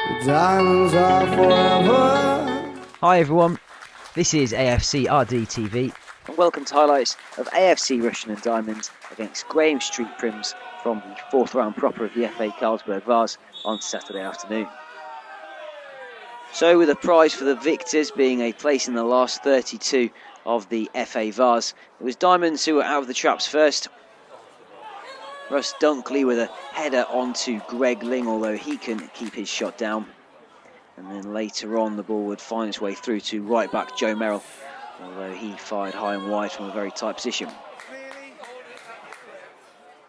The diamonds are forever. Hi everyone, this is AFCRDTV and welcome to highlights of AFC Rushden Diamonds against Graham Street Prims from the fourth round proper of the FA Carlsberg Vase on Saturday afternoon. So with a prize for the victors being a place in the last 32 of the FA Vase, it was Diamonds who were out of the traps first. Russ Dunkley with a header onto Greg Ling, although he couldn't keep his shot down. And then later on the ball would find its way through to right back Joe Merrill, although he fired high and wide from a very tight position.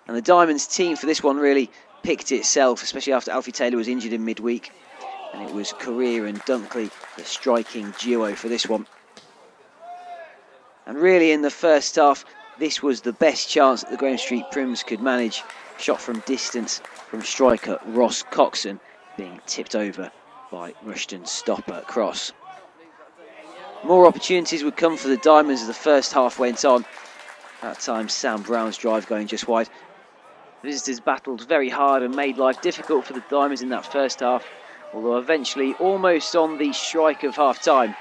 And the Diamonds team for this one really picked itself, especially after Alfie Taylor was injured in midweek. And it was Career and Dunkley, the striking duo for this one. And really in the first half, this was the best chance that the Graham Street Prims could manage. Shot from distance from striker Ross Coxon, being tipped over by Rushden's stopper Cross. More opportunities would come for the Diamonds as the first half went on. At times Sam Brown's drive going just wide. The visitors battled very hard and made life difficult for the Diamonds in that first half, although eventually almost on the strike of half time.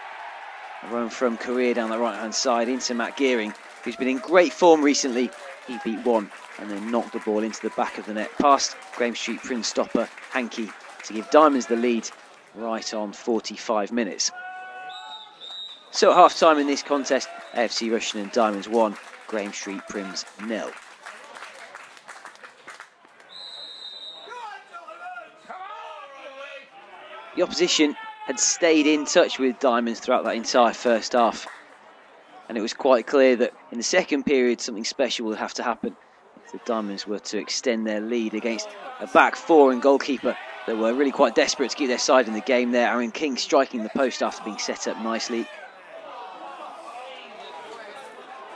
A run from Career down the right hand side into Matt Gearing, who's been in great form recently. He beat one and then knocked the ball into the back of the net past Graham Street Prims stopper Hankey to give Diamonds the lead right on 45 minutes. So at half time in this contest, AFC Rushden Diamonds 1, Graham Street Prims 0. The opposition had stayed in touch with Diamonds throughout that entire first half. And it was quite clear that in the second period something special would have to happen if the Diamonds were to extend their lead against a back four and goalkeeper that were really quite desperate to keep their side in the game there. Aaron King striking the post after being set up nicely.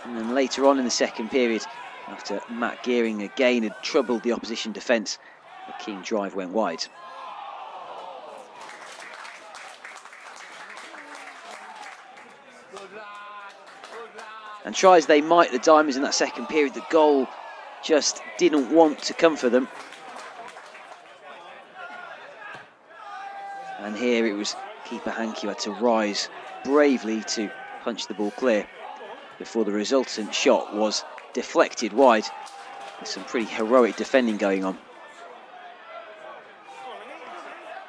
And then later on in the second period, after Matt Gearing again had troubled the opposition defence, the King drive went wide. And try as they might, the Diamonds in that second period, the goal just didn't want to come for them. And here it was keeper Hankey who had to rise bravely to punch the ball clear before the resultant shot was deflected wide. There's some pretty heroic defending going on.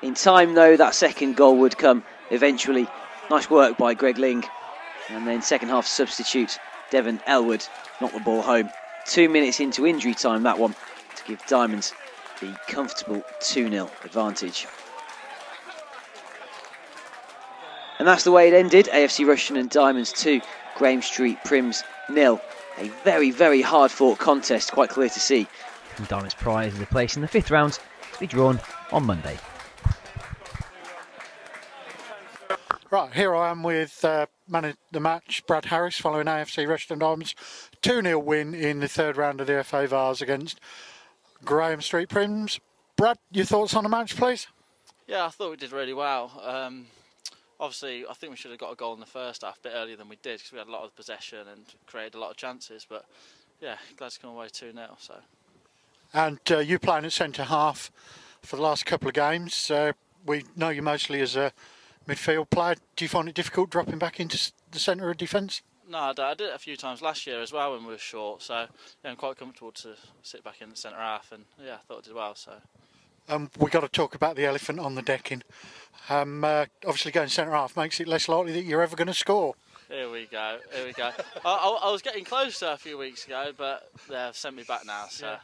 In time though, that second goal would come eventually. Nice work by Greg Ling. And then second half substitute Devon Ellwood knocked the ball home. 2 minutes into injury time, that one, to give Diamonds the comfortable 2-0 advantage. And that's the way it ended. AFC Rushden Diamonds 2, Graham Street Prims 0. A very, very hard fought contest, quite clear to see. And Diamonds prize is a place in the fifth round to be drawn on Monday. Right, here I am with man of the match, Brad Harris, following AFC Rushden Diamonds' 2-0 win in the third round of the FA Vase against Graham Street Prims. Brad, your thoughts on the match, please? Yeah, I thought we did really well. Obviously, I think we should have got a goal in the first half a bit earlier than we did because we had a lot of possession and created a lot of chances. But yeah, glad to come away 2-0. So. And you playing at centre half for the last couple of games. We know you mostly as a midfield player. Do you find it difficult dropping back into the centre of defence? No, I did it a few times last year as well when we were short. So yeah, I'm quite comfortable to sit back in the centre half, and yeah, I thought I did well. So. We've got to talk about the elephant on the decking. Obviously going centre half makes it less likely that you're ever going to score. Here we go, here we go. I was getting closer a few weeks ago, but they've sent me back now, so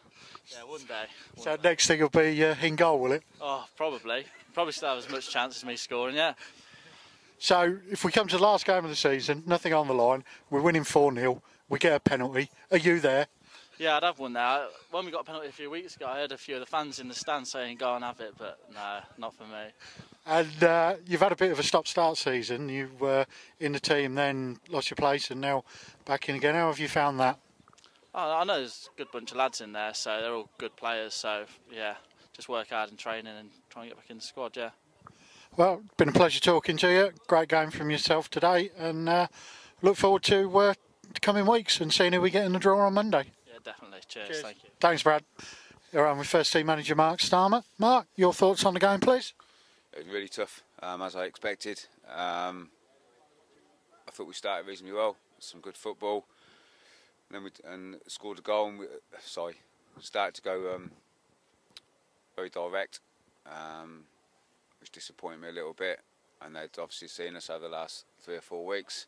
yeah, one day. So next thing will be in goal, will it? Oh, probably. Probably still have as much chance as me scoring, yeah. So if we come to the last game of the season, nothing on the line, we're winning 4-0, we get a penalty. Are you there? Yeah, I'd have one now. When we got a penalty a few weeks ago, I heard a few of the fans in the stand saying go and have it, but no, not for me. And you've had a bit of a stop-start season. You were in the team, then lost your place, and now back in again. How have you found that? Oh, I know there's a good bunch of lads in there, so they're all good players. So yeah, just work hard in training and try and get back in the squad. Yeah. Well, it's been a pleasure talking to you. Great game from yourself today, and look forward to the coming weeks and seeing who we get in the draw on Monday. Yeah, definitely. Cheers. Thank you. Thanks, Brad. Here I am with first team manager Mark Starmer. Mark, your thoughts on the game, please? It was really tough, as I expected. I thought we started reasonably well, some good football, and then we scored a goal. And started to go very direct, which disappointed me a little bit. And they'd obviously seen us over the last 3 or 4 weeks,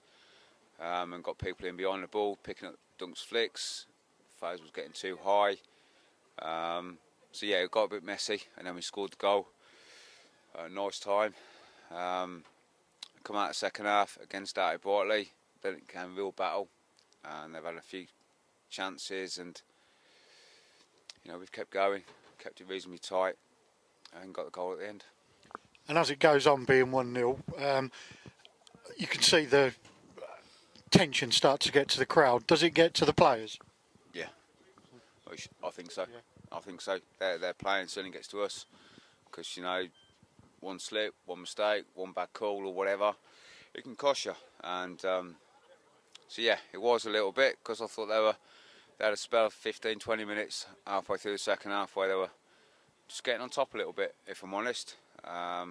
and got people in behind the ball, picking up Dunk's flicks. Vase was getting too high. So yeah, it got a bit messy, and then we scored the goal. Nice time. Come out the second half, again started brightly, then it became a real battle, and they've had a few chances, and we've kept going, kept it reasonably tight, and got the goal at the end. And as it goes on being 1-0, you can see the tension start to get to the crowd. Does it get to the players? Yeah, I think so. Yeah. I think so. Their playing certainly gets to us, because one slip, one mistake, one bad call or whatever, it can cost you. And so yeah, it was a little bit, because I thought they had a spell of 15-20 minutes halfway through the second half where they were just getting on top a little bit, if I'm honest. Yeah,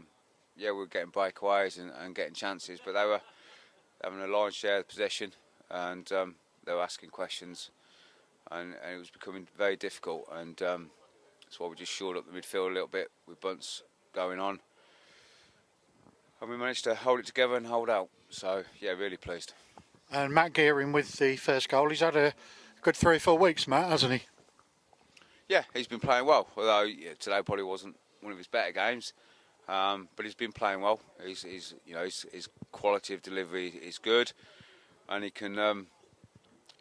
we were getting breakaways and getting chances, but they were having a lion's share of possession, and they were asking questions, and it was becoming very difficult. And that's why we just shored up the midfield a little bit with bunts going on, and we managed to hold it together and hold out. So yeah, really pleased. And Matt Gearing with the first goal. He's had a good 3 or 4 weeks, Matt, hasn't he? Yeah, he's been playing well, although today probably wasn't one of his better games. But he's been playing well. His quality of delivery is good, and he can.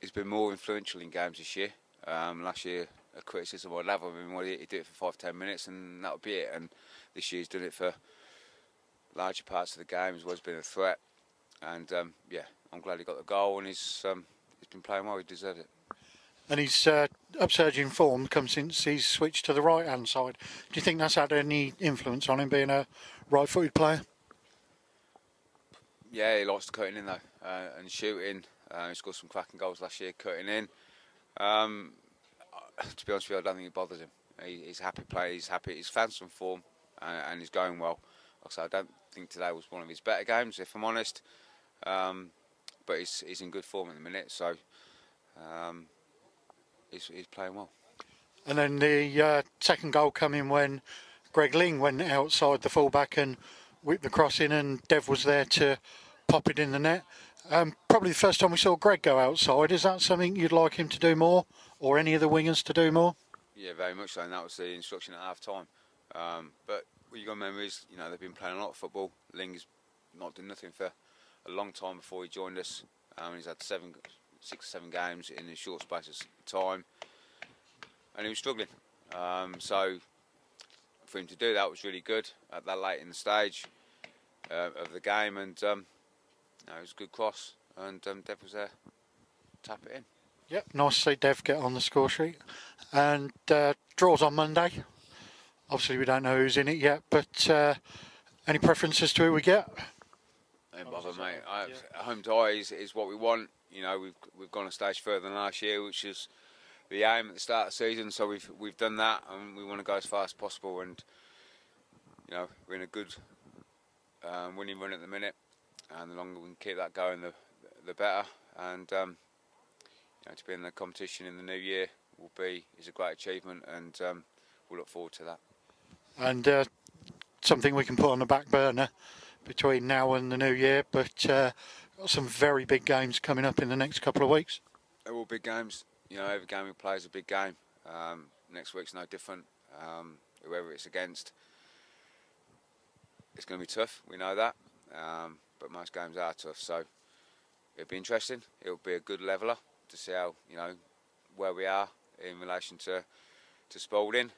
He's been more influential in games this year. Last year, a criticism I'd have of him, he'd do it for 5-10 minutes, and that would be it. And this year, he's done it for larger parts of the game. He's always been a threat, and yeah, I'm glad he got the goal, and he's been playing well. He deserved it. And his upsurging form comes since he's switched to the right-hand side. Do you think that's had any influence on him being a right-footed player? Yeah, he likes to cut in though, and shooting. He scored some cracking goals last year, cutting in. To be honest with you, I don't think it bothers him. He's a happy player. He's happy. He's found some form, and he's going well. Like I say, I don't think today was one of his better games, if I'm honest. But he's in good form at the minute, so. He's playing well. And then the second goal coming when Greg Ling went outside the fullback and whipped the cross in, and Dev was there to pop it in the net. Probably the first time we saw Greg go outside. Is that something you'd like him to do more, or any of the wingers to do more? Yeah, very much so, and that was the instruction at half time. But what you got to remember is, they've been playing a lot of football. Ling's not done nothing for a long time before he joined us. He's had 6 or 7 games in a short space of time, and he was struggling. So for him to do that was really good at that late in the stage of the game, and it was a good cross, and Dev was there to tap it in. Yep, nice to see Dev get on the score sheet. And draws on Monday. Obviously we don't know who's in it yet, but any preferences to who we get? Don't bother, mate. Home tie is what we want. We've gone a stage further than last year, which is the aim at the start of the season. So we've done that, and we want to go as far as possible. And we're in a good winning run at the minute, and the longer we can keep that going, the better. And to be in the competition in the new year is a great achievement, and we'll look forward to that. And something we can put on the back burner between now and the new year, but got some very big games coming up in the next couple of weeks. They're all big games. Every game we play is a big game. Next week's no different. Whoever it's against, it's going to be tough. We know that, but most games are tough. So it'll be interesting. It'll be a good leveller to see how where we are in relation to Spalding.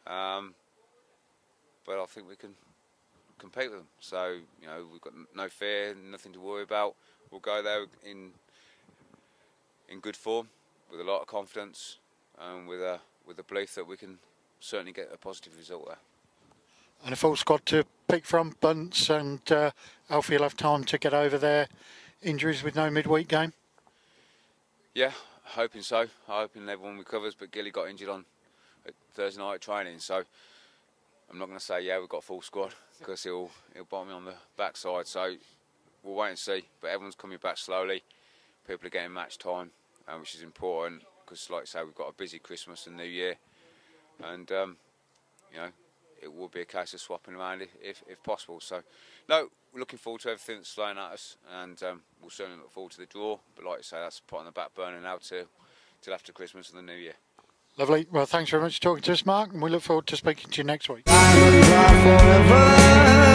But I think we can compete with them. So we've got no fear, nothing to worry about. We'll go there in good form, with a lot of confidence, and with a belief that we can certainly get a positive result there. And a full squad to pick from, Bunce and Alfie will have time to get over their injuries with no midweek game? Yeah, hoping so. Hoping everyone recovers, but Gilly got injured on Thursday night training, so I'm not going to say, yeah, we've got a full squad, because he'll bite me on the backside. So we'll wait and see. But everyone's coming back slowly. People are getting match time, which is important, because, like I say, we've got a busy Christmas and New Year. And, you know, it will be a case of swapping around if possible. So, no, we're looking forward to everything that's thrown at us, and we'll certainly look forward to the draw. But like I say, that's put on the back burner now till after Christmas and the New Year. Lovely. Well, thanks very much for talking to us, Mark, and we look forward to speaking to you next week. Diamonds are forever.